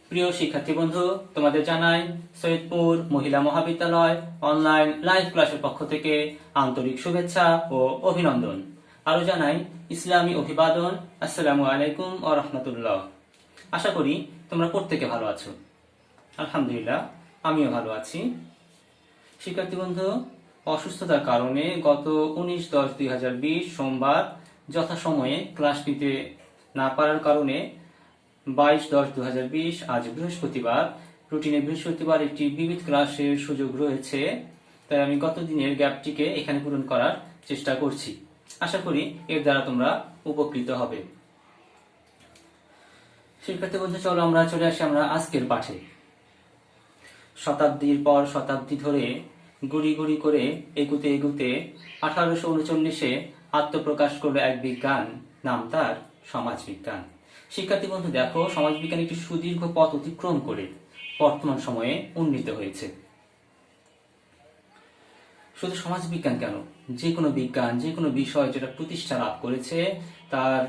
প্রিয় শিক্ষার্থী বন্ধু, তোমাদের জানাই সৈয়দপুর মহিলা মহাবিদ্যালয় অনলাইন লাইভ ক্লাসের পক্ষ থেকে আন্তরিক শুভেচ্ছা ও অভিনন্দন। আরো জানাই ইসলামী অভিবাদন। আসসালামু আলাইকুম ওয়া রাহমাতুল্লাহ। আশা করি তোমরা প্রত্যেকে ভালো আছো। আলহামদুলিল্লাহ, আমিও ভালো আছি। শিক্ষার্থী বন্ধু, অসুস্থতার কারণে গত 19/10/2020 সোমবার যথাসময়ে ক্লাস নিতে না পারার কারণে 22/10/2020 আজ বৃহস্পতিবার রুটিনে বৃহস্পতিবার একটি বিবিধ ক্লাসের সুযোগ রয়েছে, তাই আমি গত দিনের গ্যাপটিকে এখানে পূরণ করার চেষ্টা করছি। আশা করি এর দ্বারা তোমরা উপকৃত হবে। শিক্ষার্থী বন্ধু, চলো আমরা চলে আসি আজকের পাঠে। শতাব্দীর পর শতাব্দী ধরে গুড়ি গুড়ি করে এগুতে এগুতে 1839-এ আত্মপ্রকাশ করলো এক বিজ্ঞান, নাম তার সমাজবিজ্ঞান। শিক্ষার্থী বন্ধু দেখো, সমাজবিজ্ঞান একটি সুদীর্ঘ পথ অতিক্রম করে বর্তমান সময়ে উন্নীত হয়েছে। শুধু সমাজবিজ্ঞান কেন, যে কোনো বিজ্ঞান, যে কোনো বিষয় যেটা প্রতিষ্ঠা লাভ করেছে, তার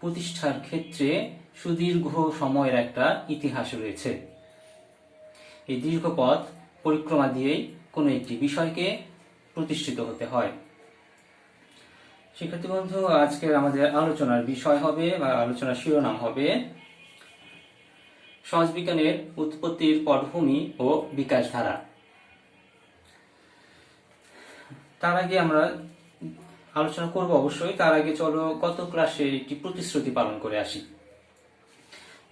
প্রতিষ্ঠার ক্ষেত্রে সুদীর্ঘ সময়ের একটা ইতিহাস রয়েছে। এই দীর্ঘ পথ পরিক্রমা দিয়েই কোনো একটি বিষয়কে প্রতিষ্ঠিত হতে হয়। শিক্ষার্থী বন্ধু, আজকের আমাদের আলোচনার বিষয় হবে বা আলোচনার শিরোনাম হবে সমাজবিজ্ঞানের উৎপত্তির পটভূমি ও বিকাশ ধারা। তার আগে আমরা আলোচনা করব অবশ্যই, তার আগে চলো গত ক্লাসে একটি প্রতিশ্রুতি পালন করে আসি।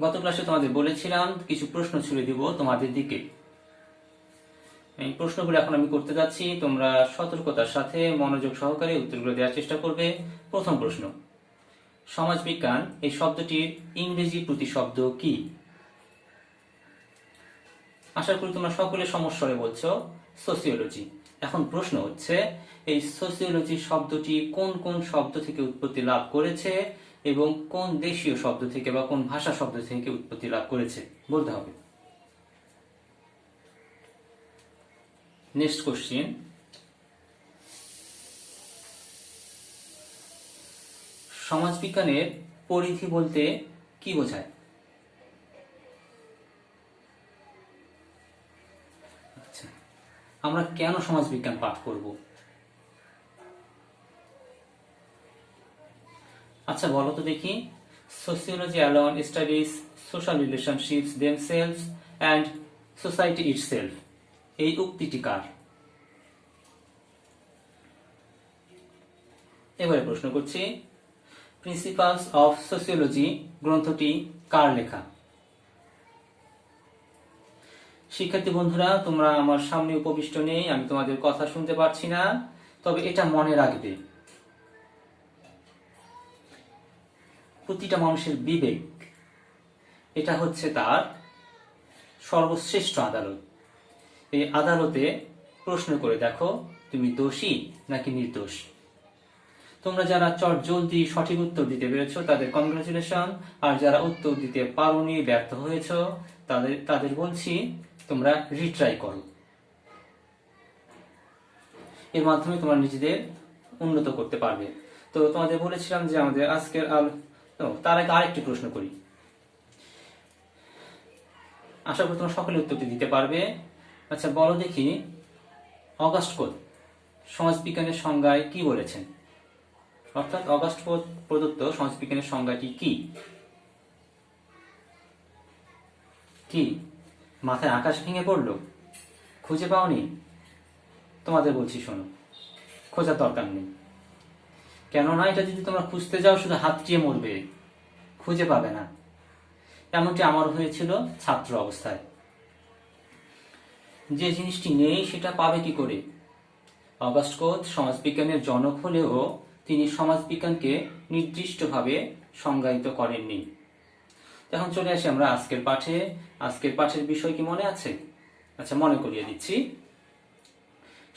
গত ক্লাসে তোমাদের বলেছিলাম কিছু প্রশ্ন ছুড়ে দিব তোমাদের দিকে। এই প্রশ্নগুলো এখন আমি করতে যাচ্ছি, তোমরা সতর্কতার সাথে মনোযোগ সহকারে উত্তরগুলো দেওয়ার চেষ্টা করবে। প্রথম প্রশ্ন, সমাজবিজ্ঞান এই শব্দটির ইংরেজি প্রতিশব্দ কি? আশা করি তোমরা সকলে সমস্বরে বলছো সোসিওলজি। এখন প্রশ্ন হচ্ছে, এই সোসিওলজি শব্দটি কোন কোন শব্দ থেকে উৎপত্তি লাভ করেছে এবং কোন দেশীয় শব্দ থেকে বা কোন ভাষা শব্দ থেকে উৎপত্তি লাভ করেছে বলতে হবে। নেক্সট কোশ্চেন, সমাজবিজ্ঞানের পরিধি বলতে কি বোঝায়? আচ্ছা, আমরা কেন সমাজবিজ্ঞান পাঠ করব? আচ্ছা বলো তো দেখি, sociology alone studies social relationships themselves and society itself, এই উক্তিটি কার? এবারে প্রশ্ন করছি, প্রিন্সিপালস অফ সোসিওলজি গ্রন্থটি কার লেখা? শিক্ষার্থী বন্ধুরা, তোমরা আমার সামনে উপবিষ্ট নেই, আমি তোমাদের কথা শুনতে পারছি না, তবে এটা মনে রাখবে, প্রতিটা মানুষের বিবেক এটা হচ্ছে তার সর্বশ্রেষ্ঠ আদালত। এই আদালতে প্রশ্ন করে দেখো তুমি দোষী নাকি নির্দোষ। তোমরা যারা জলদি সঠিক উত্তর দিতে পেরেছো তাদের কংগ্রাচুলেশন, আর যারা উত্তর দিতে পারোনি, ব্যর্থ হয়েছো, তাদের বলছি তোমরা রিট্রাই করো। এর মাধ্যমে তোমরা নিজেদের উন্নত করতে পারবে। তো তোমাদের বলেছিলাম যে আমাদের আজকের তার আগে আরেকটি প্রশ্ন করি, আশা করি তোমরা সকলে উত্তরটি দিতে পারবে। আচ্ছা বলো দেখি, অগাস্ট কোট সমাজবিজ্ঞানের সংজ্ঞায় কি বলেছেন? অর্থাৎ অগাস্ট কোট প্রদত্ত সমাজবিজ্ঞানের সংজ্ঞাটি কি? কি মাথায় আকাশ ভেঙে পড়লো? খুঁজে পাওনি? তোমাদের বলছি শোনো, খোঁজার দরকার নেই। কেননা এটা যদি তোমরা খুঁজতে যাও শুধু হাত দিয়ে মরবে, খুঁজে পাবে না। এমনটি আমার হয়েছিল ছাত্র অবস্থায়। যে জিনিসটি নেই সেটা পাবে কি করে? অগাস্ট কোট সমাজবিজ্ঞানের জনক হলেও তিনি সমাজবিজ্ঞানকে নির্দিষ্টভাবে সংজ্ঞায়িত করেননি। এখন চলে আসি আমরা আজকের পাঠে। আজকের পাঠের বিষয় কি মনে আছে? আচ্ছা মনে করিয়ে দিচ্ছি,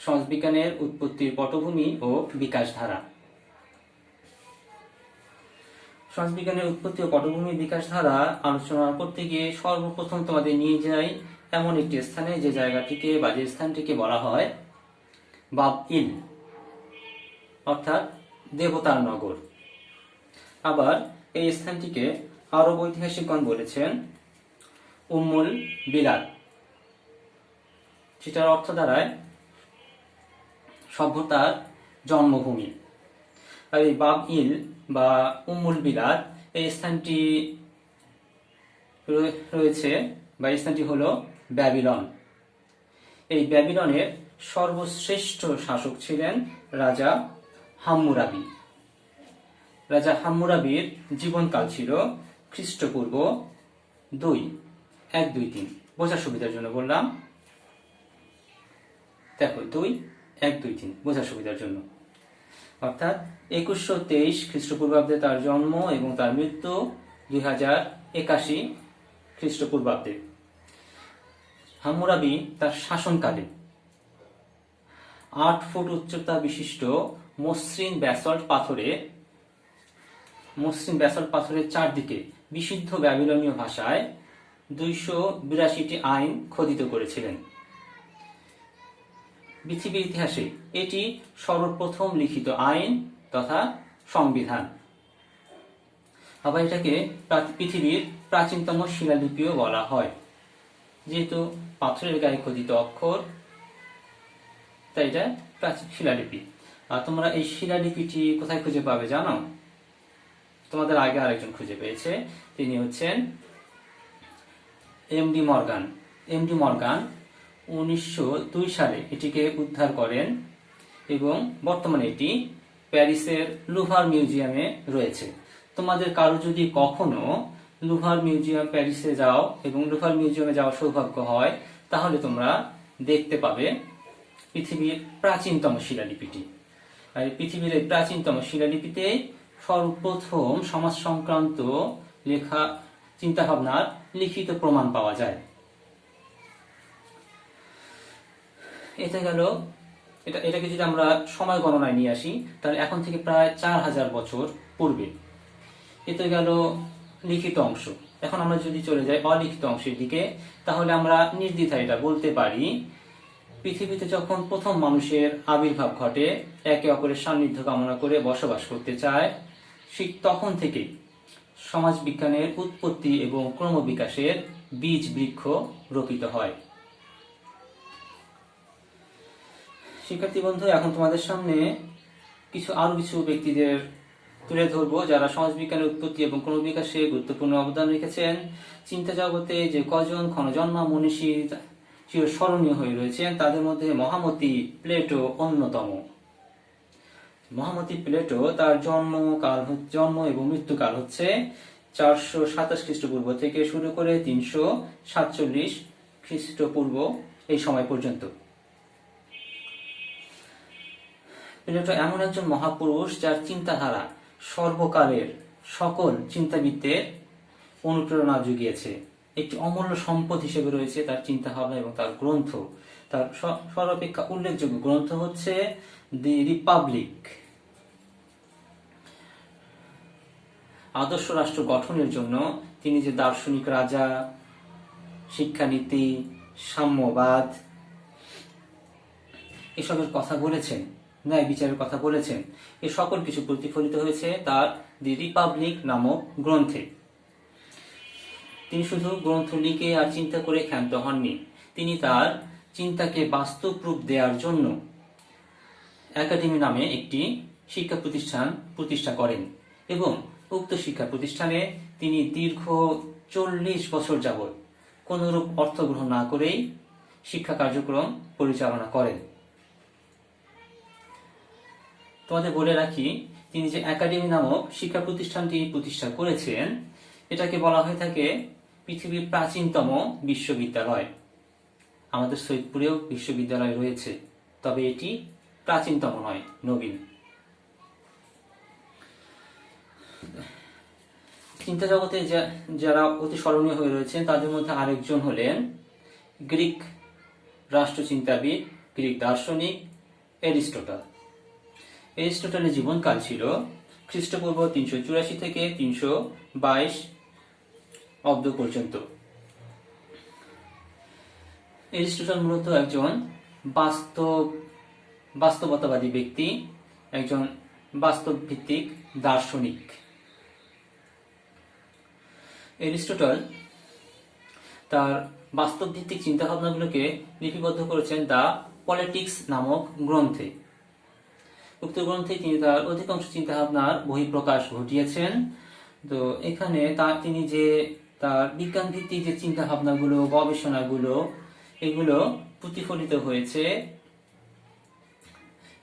সমাজবিজ্ঞানের উৎপত্তির পটভূমি ও বিকাশ ধারা। সমাজবিজ্ঞানের উৎপত্তি ও পটভূমি বিকাশ ধারা আলোচনা করতে গিয়ে সর্বপ্রথম তোমাদের নিয়ে যাই এমন একটি স্থানে, যে জায়গাটিকে বা যে স্থানটিকে বলা হয় বাব-ইল, অর্থাৎ দেবতার নগর। আবার এই স্থানটিকে আরব ঐতিহাসিকগণ বলেছেন উম্মুল বিলাদ, সেটার অর্থ দাঁড়ায় সভ্যতার জন্মভূমি। আর এই বাব-ইল বা উম্মুল বিলাদ এই স্থানটি রয়েছে বা এই স্থানটি হলো ব্যাবিলন। এই ব্যাবিলনের সর্বশ্রেষ্ঠ শাসক ছিলেন রাজা হাম্মুরাবি। রাজা হাম্মুরাবির জীবনকাল ছিল খ্রিস্টপূর্ব 1-2-3। বোঝার সুবিধার জন্য বললাম, দেখো 2-1-2-3 বোঝার সুবিধার জন্য। অর্থাৎ 2123 খ্রিস্টপূর্বাব্দে তার জন্ম এবং তার মৃত্যু 2081 খ্রিস্টপূর্বাব্দে। হাম্মুরাবি তার শাসনকালে 8 ফুট উচ্চতা বিশিষ্ট মসৃণ ব্যাসল্ট পাথরের চারদিকে বিশুদ্ধ ব্যাবিলনীয় ভাষায় 282টি আইন খোদিত করেছিলেন। পৃথিবীর ইতিহাসে এটি সর্বপ্রথম লিখিত আইন তথা সংবিধান। আবার এটাকে পৃথিবীর প্রাচীনতম শিলালিপিও বলা হয়, যেহেতু পাথরের গায়ে খোদিত অক্ষর, তাই এটা প্রাচীন শিলালিপি। আর তোমরা এই শিলালিপিটি কোথায় খুঁজে পাবে জানো? তোমাদের আগে আরেকজন খুঁজে পেয়েছে, তিনি হচ্ছেন এমডি মর্গান। 1902 সালে এটিকে উদ্ধার করেন এবং বর্তমানে এটি প্যারিসের লুভার মিউজিয়ামে রয়েছে। তোমাদের কারো যদি কখনো লুভার মিউজিয়াম প্যারিসে যাও এবং লুভার মিউজিয়ামে যাওয়ার সৌভাগ্য হয়, তাহলে তোমরা দেখতে পাবে পৃথিবীর প্রাচীনতম শিলালিপিটি। আর পৃথিবীর এই প্রাচীনতম শিলালিপিতে সর্বপ্রথম সমাজ সংক্রান্ত লেখা চিন্তাভাবনার লিখিত প্রমাণ পাওয়া যায়। এটাকে যদি আমরা সময় গণনায় নিয়ে আসি, তাহলে এখন থেকে প্রায় 4000 বছর পূর্বে। এতে গেল লিখিত অংশ। এখন আমরা যদি চলে যাই অলিখিত অংশের দিকে, তাহলে আমরা নির্দ্বিধায় এটা বলতে পারি, পৃথিবীতে যখন প্রথম মানুষের আবির্ভাব ঘটে, একে অপরের সান্নিধ্য কামনা করে বসবাস করতে চায়, ঠিক তখন থেকে সমাজ বিজ্ঞানের উৎপত্তি এবং ক্রমবিকাশের বীজ বৃক্ষ রোপিত হয়। শিক্ষার্থী বন্ধু, এখন তোমাদের সামনে আরো কিছু ব্যক্তিদের তুলে ধরবো যারা সমাজবিজ্ঞানের উৎপত্তি এবং ক্রমবিকাশে গুরুত্বপূর্ণ অবদান রেখেছেন। চিন্তা জগতে যে কজন ক্ষণজন্মা মনীষী চিরস্মরণীয় হয়ে রয়েছেন, তাদের মধ্যে মহামতি প্লেটো অন্যতম। মহামতি প্লেটো তার জন্ম এবং মৃত্যুকাল হচ্ছে 427 খ্রিস্টপূর্ব থেকে শুরু করে 347 খ্রিস্টপূর্ব এই সময় পর্যন্ত। প্লেটো এমন একজন মহাপুরুষ যার চিন্তাধারা সর্বকালের সকল চিন্তাবিদদের অনুপ্রেরণা জুগিয়েছে। একটি অমূল্য সম্পদ হিসেবে রয়েছে তার চিন্তাভাবনা এবং তার গ্রন্থ। তার সর্বাপেক্ষা উল্লেখযোগ্য গ্রন্থ হচ্ছে দি রিপাবলিক। আদর্শ রাষ্ট্র গঠনের জন্য তিনি যে দার্শনিক রাজা, শিক্ষানীতি, সাম্যবাদ এসবের কথা বলেছেন, ন্যায় বিচারের কথা বলেছেন, এ সকল কিছু প্রতিফলিত হয়েছে তার দি রিপাবলিক নামক গ্রন্থে। তিনি শুধু গ্রন্থ লিখে আর চিন্তা করে ক্ষান্ত হননি, তিনি তার চিন্তাকে বাস্তব রূপ দেওয়ার জন্য একাডেমি নামে একটি শিক্ষা প্রতিষ্ঠা করেন এবং উক্ত শিক্ষা প্রতিষ্ঠানে তিনি দীর্ঘ 40 বছর যাবৎ কোনরূপ অর্থ গ্রহণ না করেই শিক্ষা কার্যক্রম পরিচালনা করেন। তোমাদের বলে রাখি, তিনি যে একাডেমি নামক শিক্ষা প্রতিষ্ঠানটি প্রতিষ্ঠা করেছেন, এটাকে বলা হয়ে থাকে পৃথিবীর প্রাচীনতম বিশ্ববিদ্যালয়। আমাদের সৈয়দপুরেও বিশ্ববিদ্যালয় রয়েছে, তবে এটি প্রাচীনতম নয়, নবীন। চিন্তা জগতে যারা অতি স্মরণীয় হয়ে রয়েছেন, তাদের মধ্যে আরেকজন হলেন গ্রিক রাষ্ট্রচিন্তাবিদ, গ্রিক দার্শনিক এরিস্টটল। এরিস্টটলের জীবনকাল ছিল খ্রিস্টপূর্ব 384 থেকে 322 অব্দ পর্যন্ত। এরিস্টটল মূলত একজন বাস্তবতাবাদী ব্যক্তি, একজন বাস্তব ভিত্তিক দার্শনিক। এরিস্টটল তার বাস্তব ভিত্তিক চিন্তা ভাবনাগুলোকে লিপিবদ্ধ করেছেন দ্য পলিটিক্স নামক গ্রন্থে। উক্ত গ্রন্থে তিনি তার অধিকাংশ চিন্তা ভাবনার বহিঃপ্রকাশ ঘটিয়েছেন। তো এখানে তিনি যে তার বিজ্ঞান ভিত্তিক যে চিন্তা ভাবনাগুলো, গবেষণাগুলো, এগুলো প্রতিফলিত হয়েছে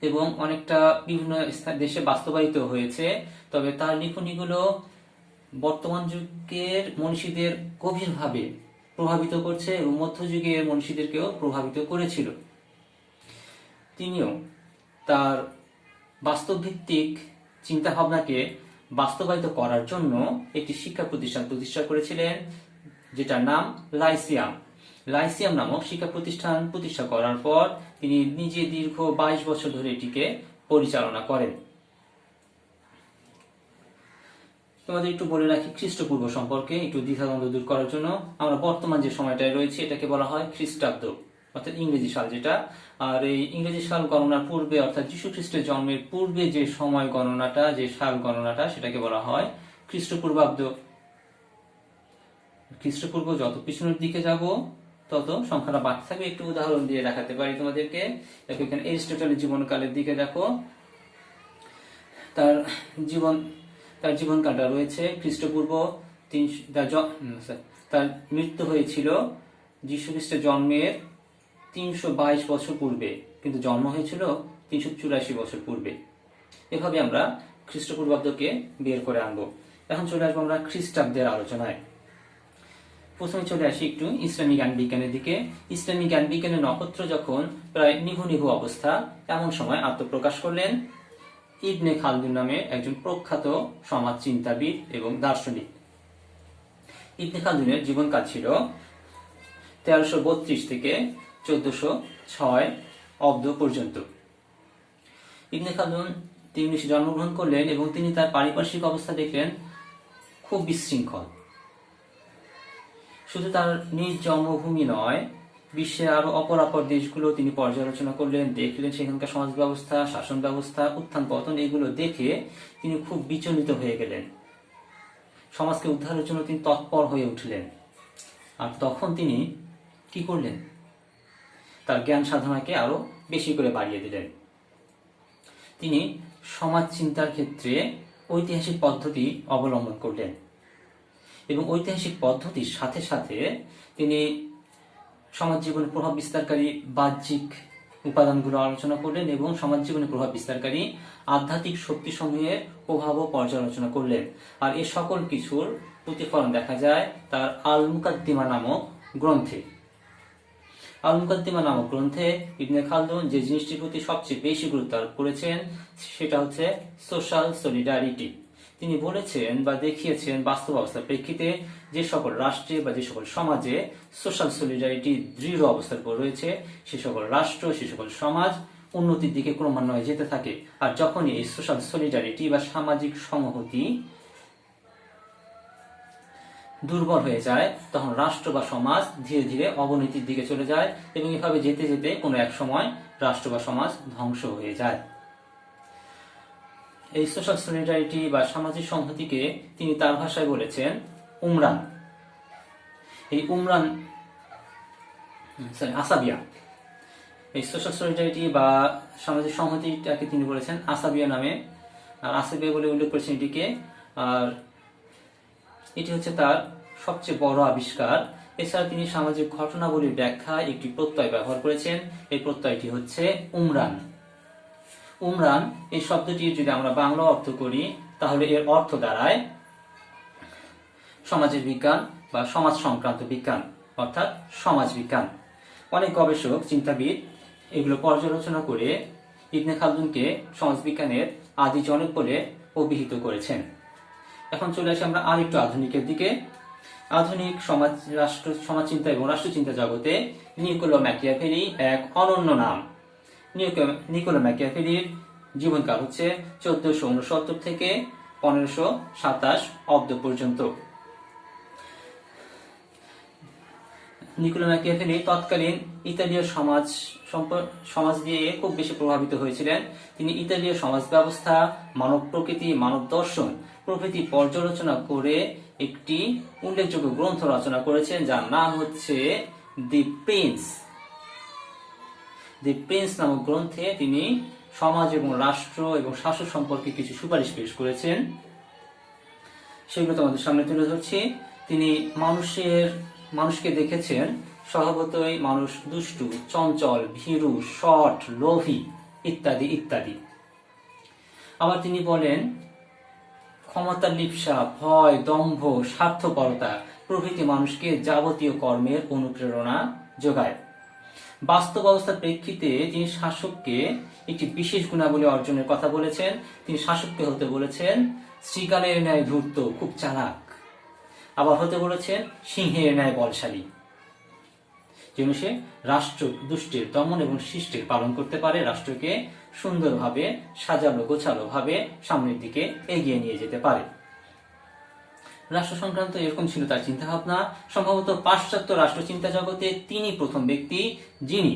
এবং অনেকটা বিভিন্ন দেশে বাস্তবায়িত হয়েছে। তবে তার লিখনীগুলো বর্তমান যুগের মনীষীদের গভীরভাবে প্রভাবিত করছে এবং মধ্যযুগের মনীষীদেরকেও প্রভাবিত করেছিল। তিনিও তার বাস্তবভিত্তিক চিন্তা ভাবনাকে বাস্তবায়িত করার জন্য একটি শিক্ষা প্রতিষ্ঠান প্রতিষ্ঠা করেছিলেন, যেটার নাম লাইসিয়াম। লাইসিয়াম নামক শিক্ষা প্রতিষ্ঠান প্রতিষ্ঠা করার পর তিনি নিজে দীর্ঘ 22 বছর ধরে এটিকে পরিচালনা করেন। তোমাদের একটু বলে রাখি খ্রিস্টপূর্ব সম্পর্কে, একটু দ্বিধাদ্বন্দ্ব দূর করার জন্য। আমরা বর্তমান যে সময়টায় রয়েছে এটাকে বলা হয় খ্রিস্টাব্দ, অর্থাৎ ইংরেজি সাল যেটা। আর এই ইংরেজি সাল গণনার পূর্বে, অর্থাৎ যীশু খ্রিস্টের জন্মের পূর্বে যে সময় গণনাটা, যে সাল গণনাটা, সেটাকে বলা হয় খ্রিস্টপূর্বাব্দ। খ্রিস্টপূর্ব যত পিছনের দিকে যাব তত সংখ্যাটা বাড়তে থাকবে। একটু উদাহরণ দিয়ে দেখাতে পারি তোমাদেরকে। দেখো এখানে এরিস্টটলের জীবনকালের দিকে দেখো, তার জীবনকালটা রয়েছে খ্রিস্টপূর্ব 300। তার মৃত্যু হয়েছিল যীশু খ্রিস্টের জন্মের 322 বছর পূর্বে, কিন্তু জন্ম হয়েছিল 384 বছর পূর্বে। এভাবে আমরা খ্রিস্টপূর্বাব্দকে বের করে আনবো। এখন চলে আসবো আমরা খ্রিস্টাব্দের আলোচনায়। প্রথমে চলে আসি একটু ইসলামী জ্ঞান বিজ্ঞানের দিকে। ইসলামী জ্ঞান বিজ্ঞানের নক্ষত্র যখন প্রায় নিভু নিভু অবস্থা, এমন সময় আত্মপ্রকাশ করলেন ইবনে খালদুন নামে একজন প্রখ্যাত সমাজ চিন্তাবিদ এবং দার্শনিক। ইবনে খালদুনের জীবনকাল ছিল 1332 থেকে 1406 অব্দ পর্যন্ত। ইবনে খালদুন তিউনিসে জন্মগ্রহণ করলেন এবং তিনি তার পারিপার্শ্বিক অবস্থা দেখলেন খুব বিশৃঙ্খল। শুধু তার নিজ জন্মভূমি নয়, বিশ্বের আরো অপর দেশগুলো তিনি পর্যালোচনা করলেন, দেখলেন সেখানকার সমাজ ব্যবস্থা, শাসন ব্যবস্থা, উত্থান পতন, এগুলো দেখে তিনি খুব বিচলিত হয়ে গেলেন। সমাজকে উদ্ধারের জন্য তিনি তৎপর হয়ে উঠলেন। আর তখন তিনি কি করলেন? তার জ্ঞান সাধনাকে আরো বেশি করে বাড়িয়ে দিলেন। তিনি সমাজ চিন্তার ক্ষেত্রে ঐতিহাসিক পদ্ধতি অবলম্বন করলেন এবং ঐতিহাসিক পদ্ধতির সাথে সাথে তিনি সমাজ জীবনে প্রভাব বিস্তারকারী বাহ্যিক উপাদানগুলো আলোচনা করলেন এবং সমাজ জীবনে প্রভাব বিস্তারকারী আধ্যাত্মিক শক্তিসমূহের প্রভাবও পর্যালোচনা করলেন। আর এই সকল কিছুর প্রতিফলন দেখা যায় তার আল মুকাদ্দিমা নামক গ্রন্থে। আল মুকাদ্দিমা নামক গ্রন্থে ইবনে খালদুন যে জিনিসটির প্রতি সবচেয়ে বেশি গুরুত্ব আরোপ করেছেন সেটা হচ্ছে সোশ্যাল সলিডারিটি। তিনি বলেছেন বা দেখিয়েছেন বাস্তব অবস্থার প্রেক্ষিতে যে সকল রাষ্ট্রে বা যে সকল সমাজে সোশ্যাল সলিডারিটি দৃঢ় অবস্থার উপর রয়েছে, সে সকল রাষ্ট্র, সে সকল সমাজ উন্নতির দিকে ক্রমান্বয়ে যেতে থাকে। আর যখনই এই সোশ্যাল সলিডারিটি বা সামাজিক সংহতি দুর্বল হয়ে যায়, তখন রাষ্ট্র বা সমাজ ধীরে ধীরে অবনতির দিকে চলে যায় এবং এভাবে যেতে যেতে কোনো এক সময় রাষ্ট্র বা সমাজ ধ্বংস হয়ে যায়। এই সোশ্যাল সলিডারিটি বা সামাজিক সংহতিকে তিনি তার ভাষায় বলেছেন উমরান। এই উমরান আসাবিয়া, এই সোশ্যাল সলিডারিটি বা সামাজিক সংহতিটাকে তিনি বলেছেন আসাবিয়া নামে, আর আসাবিয়া বলে উল্লেখ করেছেন এটিকে। আর এটি হচ্ছে তার সবচেয়ে বড় আবিষ্কার। এছাড়া তিনি সামাজিক ঘটনাবলীর ব্যাখ্যায় একটি প্রত্যয় ব্যবহার করেছেন। এই প্রত্যয়টি হচ্ছে উমরান। উমরান এই শব্দটির যদি আমরা বাংলা অর্থ করি তাহলে এর অর্থ দাঁড়ায় সমাজের বিজ্ঞান বা সমাজ সংক্রান্ত বিজ্ঞান, অর্থাৎ সমাজ বিজ্ঞান। অনেক গবেষক, চিন্তাবিদ এগুলো পর্যালোচনা করে ইবনে খালদুনকে সমাজবিজ্ঞানের আদি জনক বলে অভিহিত করেছেন। এখন চলে আসি আমরা আরেকটু আধুনিকের দিকে। আধুনিক সমাজ চিন্তা এবং রাষ্ট্রচিন্তা জগতে নিকোলো ম্যাকিয়াভেলি এক অনন্য নাম। নিকোলো ম্যাকিয়াভেলির জীবনকাল হচ্ছে 1469 থেকে 1527 অব্দ পর্যন্ত। নিকোলো ম্যাকিয়াভেলি তৎকালীন ইতালীয় সমাজ দিয়ে খুব বেশি প্রভাবিত হয়েছিলেন। তিনি ইতালীয় সমাজ ব্যবস্থা, মানব প্রকৃতি, মানব দর্শন প্রভৃতি পর্যালোচনা করে একটি উল্লেখযোগ্য গ্রন্থ রচনা করেছেন, যার নাম হচ্ছে দি প্রিন্স। দি প্রিন্স নামক গ্রন্থে তিনি সমাজ এবং রাষ্ট্র এবং শাসক সম্পর্কে কিছু সুপারিশ পেশ করেছেন, সেগুলো তোমাদের সামনে তুলে ধরছি। তিনি মানুষকে দেখেছেন স্বভাবতই মানুষ দুষ্টু, চঞ্চল, ভীরু, শঠ, লোভী ইত্যাদি ইত্যাদি। আবার তিনি বলেন ক্ষমতার লিপ্সা, ভয়, দম্ভ, স্বার্থপরতা প্রভৃতি মানুষকে যাবতীয় কর্মের অনুপ্রেরণা যোগায়। বাস্তব অবস্থার প্রেক্ষিতে তিনি শাসককে একটি বিশেষ গুণাবলী অর্জনের কথা বলেছেন। তিনি শাসককে হতে বলেছেন শৃগালের ন্যায় ধূর্ত, খুব চালাক। আবার হতে বলেছেন সিংহের ন্যায় বলশালী, যেন সে রাষ্ট্র দুষ্টের দমন এবং শিষ্টের পালন করতে পারে, রাষ্ট্রকে সুন্দরভাবে সাজালো গোছালো ভাবে সামনের দিকে এগিয়ে নিয়ে যেতে পারে। রাষ্ট্র সংক্রান্ত এরকম ছিল তার চিন্তা ভাবনা। সম্ভবত পাশ্চাত্য রাষ্ট্র চিন্তা জগতে তিনি প্রথম ব্যক্তি যিনি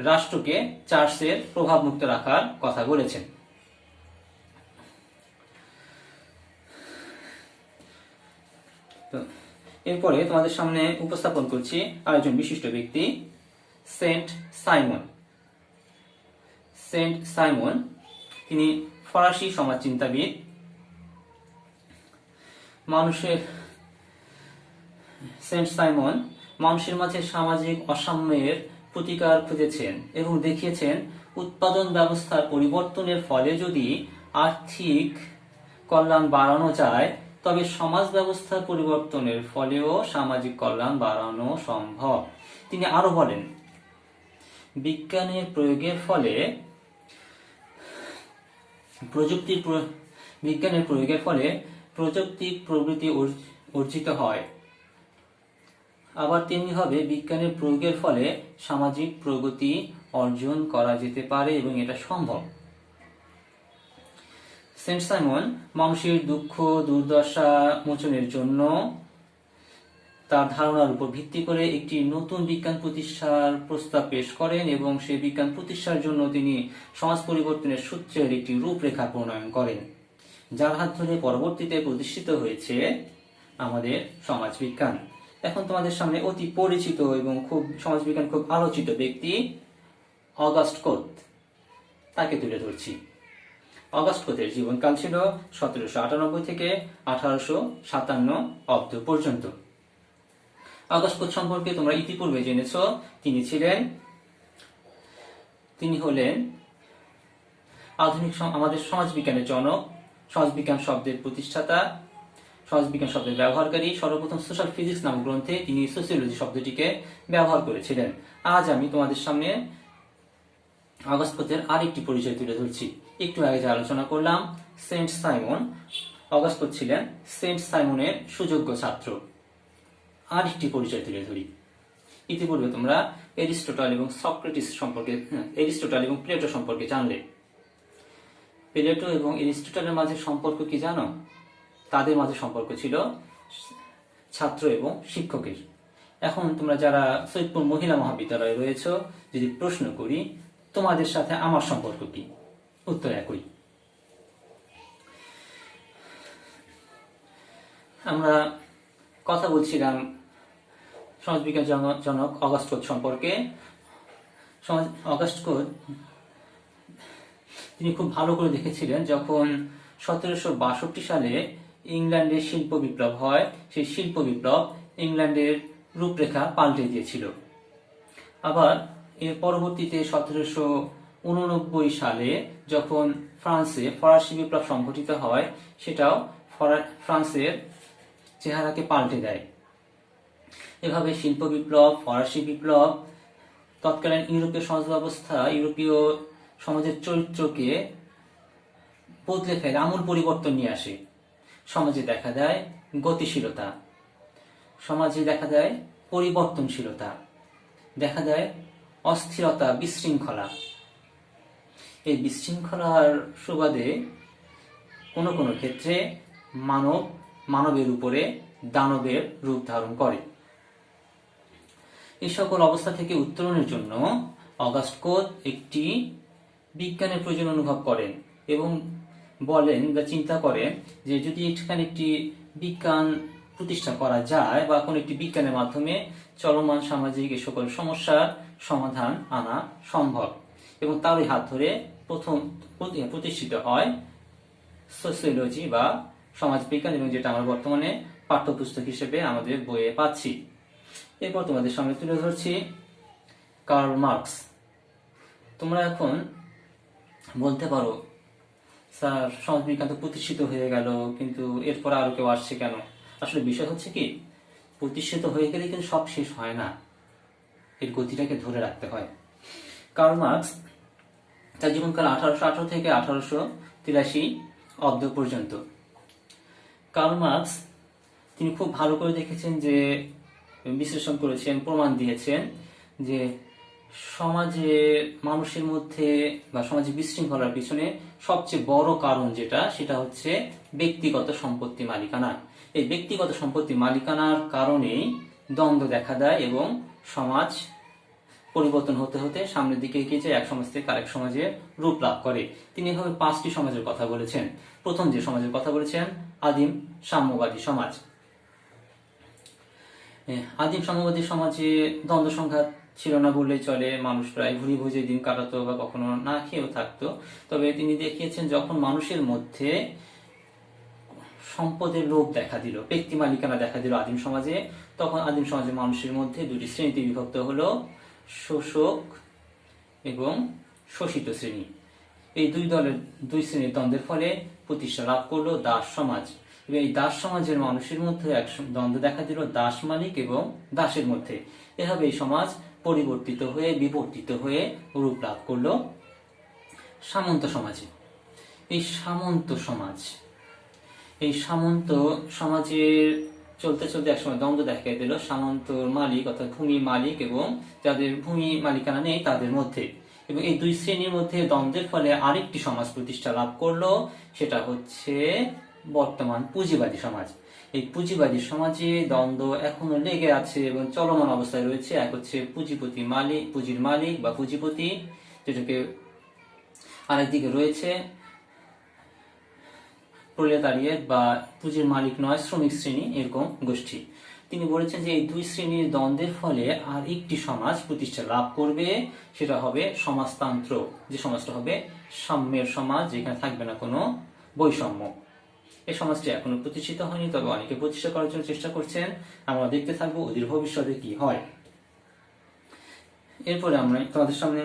রাষ্ট্রকে চার্চের প্রভাব মুক্ত রাখার কথা বলেছেন। এরপরে তোমাদের সামনে উপস্থাপন করছি আরেকজন বিশিষ্ট ব্যক্তি, সেন্ট সাইমন। সেন্ট সাইমন তিনি ফরাসি সমাজচিন্তাবিদ। সেন্ট সাইমন মানুষের মাঝে সামাজিক অসাম্যের প্রতিকার খুঁজেছেন এবং দেখিয়েছেন উৎপাদন ব্যবস্থার পরিবর্তনের ফলে যদি আর্থিক কল্যাণ বাড়ানো যায়, তবে সমাজ ব্যবস্থার পরিবর্তনের ফলেও সামাজিক কল্যাণ বাড়ানো সম্ভব। তিনি আরো বলেন বিজ্ঞানের প্রয়োগের ফলে প্রযুক্তিক প্রবৃত্তি অর্জিত হয়, আবার তেমনিভাবে বিজ্ঞানের প্রয়োগের ফলে সামাজিক প্রগতি অর্জন করা যেতে পারে এবং এটা সম্ভব। সেন্ট সাইমন মানুষের দুঃখ দুর্দশা মোচনের জন্য তার ধারণার উপর ভিত্তি করে একটি নতুন বিজ্ঞান প্রতিষ্ঠার প্রস্তাব পেশ করেন এবং সেই বিজ্ঞান প্রতিষ্ঠার জন্য তিনি সমাজ পরিবর্তনের সূত্রের একটি রূপরেখা প্রণয়ন করেন, যার হাত ধরে পরবর্তীতে প্রতিষ্ঠিত হয়েছে আমাদের সমাজবিজ্ঞান। এখন তোমাদের সামনে অতি পরিচিত এবং সমাজবিজ্ঞান খুব আলোচিত ব্যক্তি অগাস্ট কোত, তাকে তুলে ধরছি। অগাস্ট কোতের জীবনকাল ছিল 1798 থেকে 1857 অব্দ পর্যন্ত। অগাস্ট কোত সম্পর্কে তোমরা ইতিপূর্বে জেনেছ, তিনি হলেন আধুনিক আমাদের সমাজবিজ্ঞানের জনক, সমাজবিজ্ঞান শব্দের প্রতিষ্ঠাতা, সমাজবিজ্ঞান শব্দের ব্যবহারকারী। সর্বপ্রথম সোশ্যাল ফিজিক্স নামক গ্রন্থে তিনি সোসিওলজি শব্দটিকে ব্যবহার করেছিলেন। আজ আমি তোমাদের সামনে অগাস্ট কোতের আরেকটি পরিচয় তুলে ধরছি। একটু আগে যে আলোচনা করলাম সেন্ট সাইমন, অগাস্ট কোত ছিলেন সেন্ট সাইমনের সুযোগ্য ছাত্র। আরেকটি পরিচয় তুলে ধরি। ইতিপূর্বে তোমরা এরিস্টটল এবং সক্রেটিস সম্পর্কে, এরিস্টটল এবং প্লেটো সম্পর্কে জানলে। প্লেটো এবং এরিস্টটলের মাঝে সম্পর্ক কি জানো? তাদের মাঝে সম্পর্ক ছিল ছাত্র এবং শিক্ষকের। এখন তোমরা যারা সৈয়দপুর মহিলা মহাবিদ্যালয়ে রয়েছে, যদি প্রশ্ন করি তোমাদের সাথে আমার সম্পর্ক কি, উত্তর একই। আমরা কথা বলছিলাম সমাজবিজ্ঞান জনক অগাস্ট কোত সম্পর্কে। অগাস্ট কোত তিনি খুব ভালো করে দেখেছিলেন যখন 1762 সালে ইংল্যান্ডের শিল্প বিপ্লব হয়, সেই শিল্প বিপ্লব ইংল্যান্ডের রূপরেখা পাল্টে দিয়েছিল। আবার এর পরবর্তীতে 1789 সালে যখন ফ্রান্সে ফরাসি বিপ্লব সংঘটিত হয়, সেটাও ফ্রান্সের চেহারাকে পাল্টে দেয়। এভাবে শিল্প বিপ্লব, ফরাসি বিপ্লব তৎকালীন ইউরোপীয় সমাজ ব্যবস্থা, ইউরোপীয় সমাজের চরিত্রকে বদলে ফেলে, আমূল পরিবর্তন নিয়ে আসে। সমাজে দেখা দেয় গতিশীলতা, সমাজে দেখা দেয় পরিবর্তনশীলতা, দেখা দেয় অস্থিরতা, বিশৃঙ্খলা। এই বিশৃঙ্খলার সুবাদে কোনো কোনো ক্ষেত্রে মানবের উপরে দানবের রূপ ধারণ করে। এই সকল অবস্থা থেকে উত্তরণের জন্য অগাস্ট কোত একটি বিজ্ঞানের প্রয়োজন অনুভব করেন এবং বলেন বা চিন্তা করেন যে যদি এখানে একটি বিজ্ঞান প্রতিষ্ঠা করা যায় বা কোন একটি বিজ্ঞানের মাধ্যমে চলমান সামাজিক এই সকল সমস্যার সমাধান আনা সম্ভব, এবং তারই হাত ধরে প্রথম প্রতিষ্ঠিত হয় সোসিওলজি বা সমাজবিজ্ঞান, এবং যেটা আমরা বর্তমানে পাঠ্যপুস্তক হিসেবে আমাদের বইয়ে পাচ্ছি। এরপর তোমাদের সামনে তুলে ধরছি কার্ল মার্কস। তোমরা এখন বলতে পারো, স্যার সমাজবিজ্ঞান তো প্রতিষ্ঠিত হয়ে গেল, কিন্তু এরপর আরো কেউ আসছে কেন? আসলে বিষয় হচ্ছে কি, প্রতিষ্ঠিত হয়ে গেলে কিন্তু সব শেষ হয় না, এর গতিটাকে ধরে রাখতে হয়। কার্ল মার্কস তার জীবনকাল 1818 থেকে 1883 অব্দ পর্যন্ত। কার্ল মার্কস তিনি খুব ভালো করে দেখেছেন, যে বিশ্লেষণ করেছেন, প্রমাণ দিয়েছেন যে সমাজে মানুষের মধ্যে বা সমাজে বিশৃঙ্খলার পিছনে সবচেয়ে বড় কারণ যেটা, সেটা হচ্ছে ব্যক্তিগত সম্পত্তি মালিকানা। এই ব্যক্তিগত সম্পত্তি মালিকানার কারণেই দ্বন্দ্ব দেখা দেয় এবং সমাজ পরিবর্তন হতে হতে সামনের দিকে এগিয়ে যায়, এক সমাজ থেকে আরেক সমাজে রূপ লাভ করে। তিনি এভাবে 5টি সমাজের কথা বলেছেন। প্রথম যে সমাজের কথা বলেছেন, আদিম সাম্যবাদী সমাজ। আদিম সাম্যবাদী সমাজে দ্বন্দ্ব সংঘাত ছিল না বললেই চলে, মানুষ প্রায় ভুরি ভুজে দিন কাটাতো বা কখনো না খেয়েও থাকতো। তবে তিনি দেখিয়েছেন, যখন মানুষের মধ্যে সম্পদের লোভ দেখা দিল, ব্যক্তি মালিকানা দেখা দিল আদিম সমাজে, তখন আদিম সমাজের মানুষের মধ্যে দুটি শ্রেণীতে বিভক্ত হলো, শোষক এবং শোষিত শ্রেণী। এই দুই শ্রেণীর দ্বন্দ্বের ফলে প্রতিষ্ঠা লাভ করলো দাস সমাজ, এবং এই দাস সমাজের মানুষের মধ্যে এক দ্বন্দ্ব দেখা দিল দাস মালিক এবং দাসের মধ্যে। এভাবে এই সমাজ পরিবর্তিত হয়ে বিবর্তিত হয়ে রূপ লাভ করলো সামন্ত সমাজে। এই সামন্ত সমাজের চলতে চলতে একসময় দ্বন্দ্ব দেখা দিল সামন্ত মালিক অর্থাৎ ভূমি মালিক এবং যাদের ভূমি মালিকানা নেই তাদের মধ্যে, এবং এই দুই শ্রেণীর মধ্যে দ্বন্দ্বের ফলে আরেকটি সমাজ প্রতিষ্ঠা লাভ করলো, সেটা হচ্ছে বর্তমান পুঁজিবাদী সমাজ। এই পুঁজিবাদী সমাজে দ্বন্দ্ব এখনো লেগে আছে এবং চলমান অবস্থায় রয়েছে। এক হচ্ছে পুঁজির মালিক বা পুঁজিপতি, যেটাকে আরেকদিকে রয়েছে প্রোলেতারিয়েট বা পুঁজির মালিক নয় শ্রমিক শ্রেণী, এরকম গোষ্ঠী। তিনি বলেছেন যে এই দুই শ্রেণীর দ্বন্দ্বের ফলে আর একটি সমাজ প্রতিষ্ঠা লাভ করবে, সেটা হবে সমাজতন্ত্র, যে সমাজটা হবে সাম্যের সমাজ, যেখানে থাকবে না কোনো বৈষম্য। এই সমাজটি এখনো প্রতিষ্ঠিত হয়নি, তবে অনেকে প্রতিষ্ঠা করার জন্য চেষ্টা করছেন। আমরা দেখতে থাকবো অদূর ভবিষ্যতে কি হয়। এরপরে আমরা তোমাদের সামনে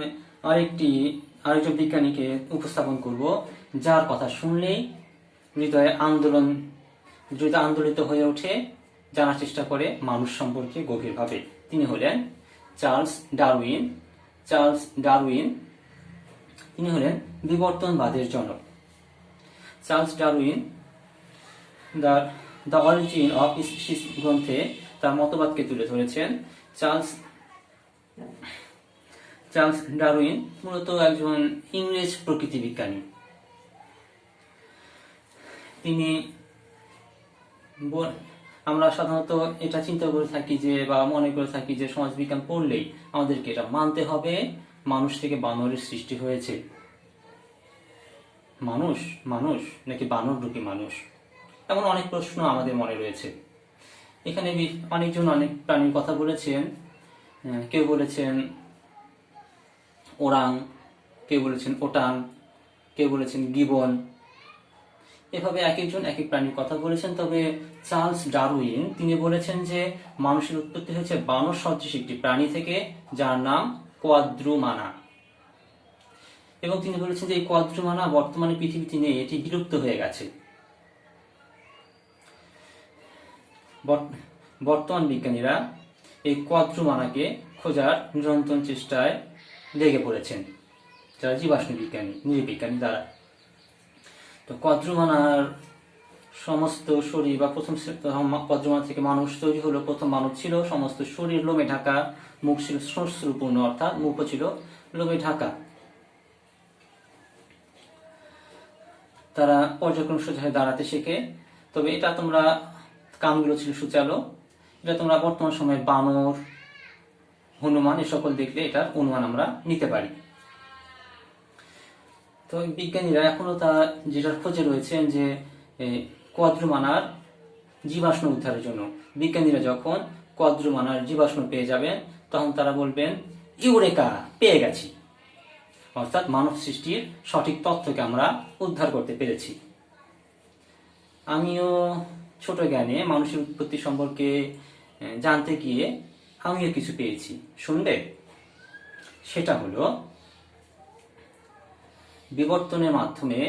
আরেকজন বিজ্ঞানীকে উপস্থাপন করব, যার কথা শুনলেই হৃদয় আন্দোলিত হয়ে ওঠে, জানার চেষ্টা করে মানুষ সম্পর্কে গভীরভাবে। তিনি হলেন চার্লস ডারউইন। তিনি হলেন বিবর্তনবাদের জনক। Charles Darwin the origin of species গ্রন্থে তার মতবাদকে তুলে ধরেছেন। চার্লস ডারউইন মূলত একজন ইংরেজ প্রকৃতি বিজ্ঞানী। আমরা সাধারণত এটা চিন্তা করে থাকি যে, বা মনে করে থাকি যে সমাজবিজ্ঞান পড়লেই আমাদেরকে এটা মানতে হবে মানুষ থেকে বানরের সৃষ্টি হয়েছে। মানুষ নাকি বানর রূপী মানুষ, এমন অনেক প্রশ্ন আমাদের মনে রয়েছে। এখানে অনেকজন অনেক প্রাণীর কথা বলেছেন। কেউ বলেছেন ওরাং, কেউ বলেছেন ওটাং, কেউ বলেছেন গিবন। এভাবে এক একজন এক এক প্রাণীর কথা বলেছেন। তবে চার্লস ডারউইন তিনি বলেছেন যে মানুষের উৎপত্তি হয়েছে বানর সদৃশ একটি প্রাণী থেকে, যার নাম কোয়াদ্রুমানা। এবং তিনি বলেছেন যে এই কোয়াদ্রুমানা বর্তমানে পৃথিবীতে নেই, এটি বিলুপ্ত হয়ে গেছে। বর্তমান বিজ্ঞানীরা এই কোয়াদ্রুমানাকে খোঁজার নিরন্তর চেষ্টায় লেগে পড়েছেন, যারা জীবাশ্ম বিজ্ঞানী, নৃবিজ্ঞানী দ্বারা। তো কোয়াদ্রুমানার সমস্ত শরীর বা কোয়াদ্রুমানা থেকে মানুষ তৈরি হলো। প্রথম মানব ছিল সমস্ত শরীর লোমে ঢাকা, মুখ ছিল শ্মশ্রুপূর্ণ, অর্থাৎ মুখও ছিল লোমে ঢাকা। তারা পর্যায়ক্রমে সোজা হয়ে দাঁড়াতে শেখে। তবে এটা তোমরা কানগুলো ছিল সুচালো, এটা তোমরা বর্তমান সময়ে বানর, হনুমান এ সকল দেখলে এটার অনুমান আমরা নিতে পারি। তো বিজ্ঞানীরা এখনো যেটার খোঁজে রয়েছেন যে কোয়াদ্রুমানার জীবাশ্ম উদ্ধারের জন্য। বিজ্ঞানীরা যখন কদ্রুমানার জীবাশ্ম পেয়ে যাবেন তখন তারা বলবেন ইউরেকা, পেয়ে গেছি, অর্থাৎ মানব সৃষ্টির সঠিক তথ্যকে আমরা উদ্ধার করতে পেরেছি। আমিও ছোট জ্ঞানে মানুষের উৎপত্তি সম্পর্কে জানতে গিয়ে আমিও কিছু পেয়েছি, শুনবে? সেটা হলো বিবর্তনের মাধ্যমে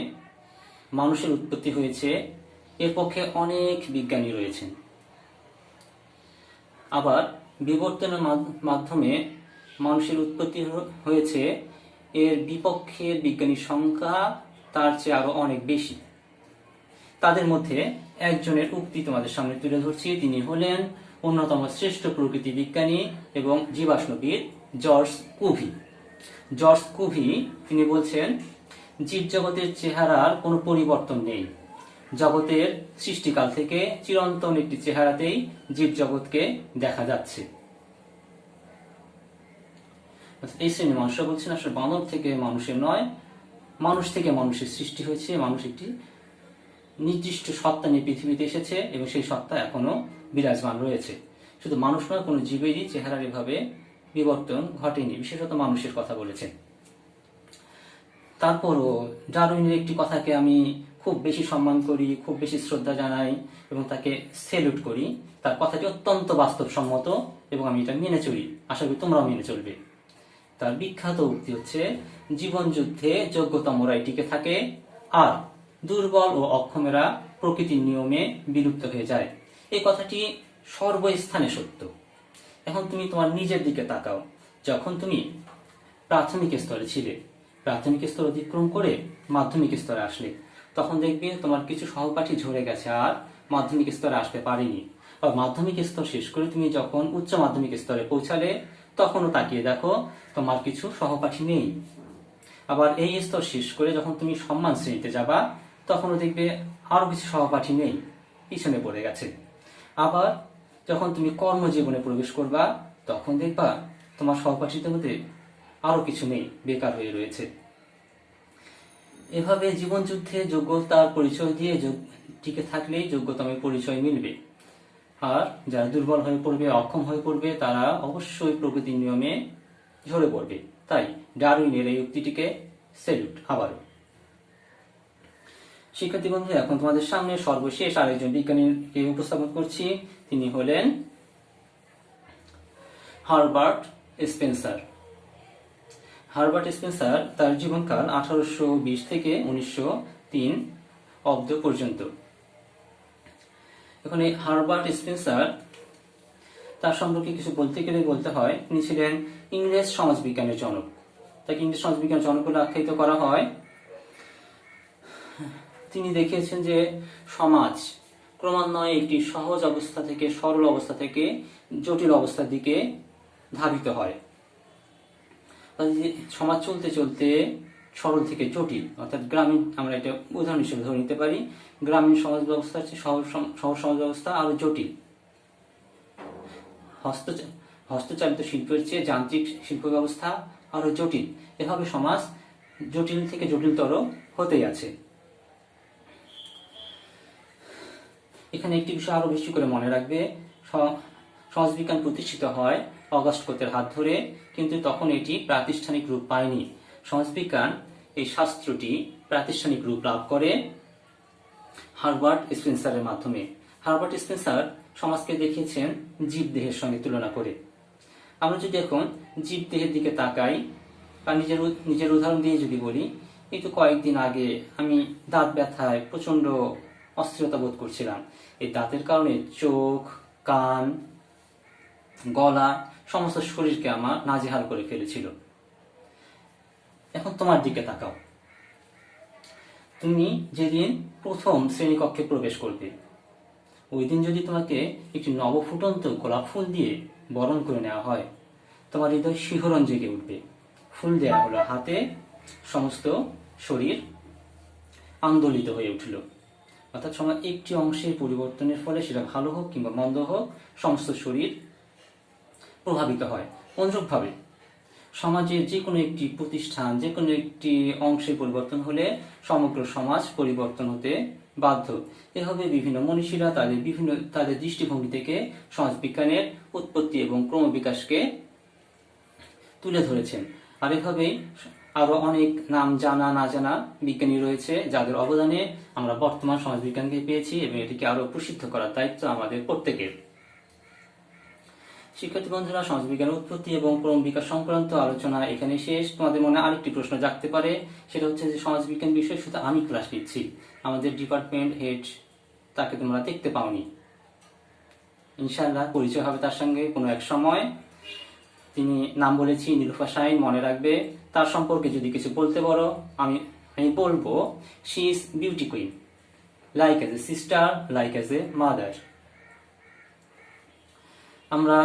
মানুষের উৎপত্তি হয়েছে, এর পক্ষে অনেক বিজ্ঞানী রয়েছেন। আবার বিবর্তনের মাধ্যমে মানুষের উৎপত্তি হয়েছে, এর বিপক্ষের বিজ্ঞানীর সংখ্যা তার চেয়ে আরো অনেক বেশি। তাদের মধ্যে একজনের উক্তি তোমাদের সামনে তুলে ধরছি। তিনি হলেন অন্যতম শ্রেষ্ঠ প্রকৃতি বিজ্ঞানী এবং জীবাশ্মবিদ জর্জ কুভি। জর্জ কুভি তিনি বলছেন, জীবজগতের চেহারার কোনো পরিবর্তন নেই। জগতের সৃষ্টিকাল থেকে চিরন্তন একটি চেহারাতেই জীবজগৎকে দেখা যাচ্ছে। এই শ্রেণীর মানুষরা বলছেন আসলে বানর থেকে মানুষের নয়, মানুষ থেকে মানুষের সৃষ্টি হয়েছে। মানুষ একটি নির্দিষ্ট সত্তা নিয়ে পৃথিবীতে এসেছে এবং সেই সত্তা এখনো বিরাজমান রয়েছে। শুধু মানুষ নয়, কোনো জীবেরই চেহারার এভাবে বিবর্তন ঘটেনি, বিশেষত মানুষের কথা বলেছেন। তারপরও ডারউইনের একটি কথাকে আমি খুব বেশি সম্মান করি, খুব বেশি শ্রদ্ধা জানাই এবং তাকে সেলুট করি। তার কথাটি অত্যন্ত বাস্তবসম্মত এবং আমি এটা মেনে চলি, আশা করি তোমরাও মেনে চলবে। তার বিখ্যাত উক্তি হচ্ছে, জীবন যুদ্ধে যোগ্যতমরাই টিকে থাকে আর দুর্বল ও অক্ষমেরা প্রকৃতির নিয়মে বিলুপ্ত হয়ে যায়। এই কথাটি সর্বস্থানে সত্য। এখন তুমি তোমার নিজের দিকে তাকাও। যখন তুমি প্রাথমিক স্তরে ছিলে, প্রাথমিক স্তর অতিক্রম করে মাধ্যমিক স্তরে আসলে, তখন দেখবে তোমার কিছু সহপাঠী ঝরে গেছে আর মাধ্যমিক স্তরে আসতে পারেনি। আর মাধ্যমিক স্তর শেষ করে তুমি যখন উচ্চ মাধ্যমিক স্তরে পৌঁছালে, তখনও তাকিয়ে দেখো তোমার কিছু সহপাঠী নেই। আবার এই স্তর শেষ করে যখন তুমি সম্মান শ্রেণীতে যাবা, তখনও দেখবে আরো কিছু সহপাঠী নেই, পিছনে পড়ে গেছে। আবার যখন তুমি কর্মজীবনে প্রবেশ করবা, তখন দেখবা তোমার সহপাঠীদের মধ্যে আরো কিছু নেই, বেকার হয়ে রয়েছে। এভাবে জীবন যুদ্ধে যোগ্যতার পরিচয় দিয়ে টিকে থাকলেই যোগ্যতম পরিচয় মিলবে। আর যারা দুর্বল হয়ে পড়বে, অক্ষম হয়ে পড়বে, তারা অবশ্যই প্রকৃতির নিয়মে ঝরে পড়বে। তাই ডারউইনের এই উক্তিটিকে সেলুট। আবারও শিক্ষার্থী বন্ধু, এখন তোমাদের সামনে সর্বশেষ আরেকজন বিজ্ঞানীকে উপস্থাপন করছি। তিনি হলেন হারবার্ট স্পেন্সার। হারবার্ট স্পেন্সার তার জীবনকাল 1820 থেকে 1903 অব্দ পর্যন্ত। এখন এই হারবার্ট স্পেন্সার, তার সম্পর্কে কিছু বলতে গেলে বলতে হয় তিনি ছিলেন ইংরেজ সমাজবিজ্ঞানের জনক। তাকে ইংরেজ সমাজবিজ্ঞানের জনক বলে আখ্যায়িত করা হয়। তিনি দেখিয়েছেন যে সমাজ ক্রমান্বয়ে একটি সহজ অবস্থা থেকে, সরল অবস্থা থেকে জটিল অবস্থার দিকে ধাবিত হয়। সমাজ চলতে চলতে সরল থেকে জটিল, অর্থাৎ গ্রামীণ, আমরা এটা উদাহরণ হিসেবে ধরে নিতে পারি, গ্রামীণ সমাজ ব্যবস্থা হচ্ছে শহর সমাজ ব্যবস্থা আরো জটিল। হস্তচালিত শিল্পের চেয়ে যান্ত্রিক শিল্প ব্যবস্থা আরো জটিল। এভাবে সমাজ জটিল থেকে জটিলতর হতেই আছে। এখানে একটি বিষয় আরো বেশি করে মনে রাখবে, সমাজবিজ্ঞান প্রতিষ্ঠিত হয় অগাস্ট কোতের হাত ধরে, কিন্তু তখন এটি প্রাতিষ্ঠানিক রূপ পায়নি। সমাজবিজ্ঞান এই শাস্ত্রটি প্রাতিষ্ঠানিক রূপ লাভ করে হারবার্ট স্পেন্সারের মাধ্যমে। হারবার্ট স্পেন্সার সমাজকে দেখিয়েছেন জীবদেহের সঙ্গে তুলনা করে। আমরা যদি এখন জীবদেহের দিকে তাকাই বা নিজের উদাহরণ দিয়ে যদি বলি, এই তো কয়েকদিন আগে আমি দাঁত ব্যথায় প্রচন্ড অস্থিরতা বোধ করছিলাম। এই দাঁতের কারণে চোখ, কান, গলা, সমস্ত শরীরকে আমার নাজেহাল করে ফেলেছিল। এখন তোমার দিকে তাকাও। তুমি যেদিন প্রথম শ্রেণীকক্ষে প্রবেশ করবে, ওই দিন যদি তোমাকে একটি নবফুটন্ত গোলাপ ফুল দিয়ে বরণ করে নেওয়া হয়, তোমার হৃদয় শিহরণ জেগে উঠবে। ফুল দেওয়া হলো হাতে, সমস্ত শরীর আন্দোলিত হয়ে উঠল। অর্থাৎ সমাজ একটি অংশের পরিবর্তনের ফলে, সেটা ভালো হোক কিংবা মন্দ হোক, সমস্ত শরীর প্রভাবিত হয়। অনুরূপভাবে সমাজের যে কোনো একটি প্রতিষ্ঠান, যে কোনো একটি অংশের পরিবর্তন হলে সমগ্র সমাজ পরিবর্তন হতে বাধ্য। এভাবে বিভিন্ন মনীষীরা তাদের দৃষ্টিভঙ্গি থেকে সমাজবিজ্ঞানের উৎপত্তি এবং ক্রমবিকাশকে তুলে ধরেছেন। আর এভাবেই আরো অনেক নাম জানা না জানা বিজ্ঞানী রয়েছে যাদের অবদানে আমরা বর্তমান সমাজবিজ্ঞানকে পেয়েছি এবং এটিকে আরো প্রসিদ্ধ করার দায়িত্ব আমাদের প্রত্যেকের। শিক্ষার্থী বন্ধুরা, সমাজবিজ্ঞানের উৎপত্তি এবং ক্রম বিকাশ সংক্রান্ত আলোচনা এখানে শেষ। তোমাদের মনে আরেকটি প্রশ্ন জাগতে পারে, সেটা হচ্ছে যে সমাজবিজ্ঞান বিষয়ে শুধু আমি ক্লাস নিচ্ছি, আমাদের ডিপার্টমেন্ট হেড তাকে তোমরা দেখতে পাওনি। ইনশাআল্লাহ পরিচয় হবে তার সঙ্গে কোনো এক সময়। তিনি নাম বলেছি নীলুফা শাইন, মনে রাখবে। তার সম্পর্কে যদি কিছু বলতে পারো আমি বলবো she is beauty queen, like as a sister, like as a mother. আমরা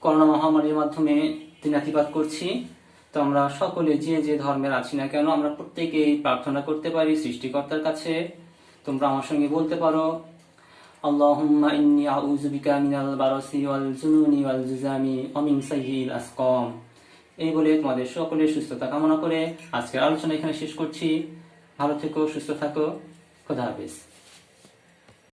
করোনা মহামারীর মাধ্যমে দিনাতিপাত করছি, তো আমরা সকলে যে যে ধর্মের আছি না কেন আমরা প্রত্যেকেই প্রার্থনা করতে পারি সৃষ্টিকর্তার কাছে। তোমরা আমার সঙ্গে বলতে পারো আল্লাহুম্মা ইন্নী আউযু বিকা মিনাল বারাসি ওয়াল জুনুনি ওয়াল জুজামি ওয়া মিন সাইয়্যিল আসকাম। এই বলে তোমাদের সকলের সুস্থতা কামনা করে আজকের আলোচনা এখানে শেষ করছি। ভালো থেকো, সুস্থ থাকো, খোদা হাফেজ।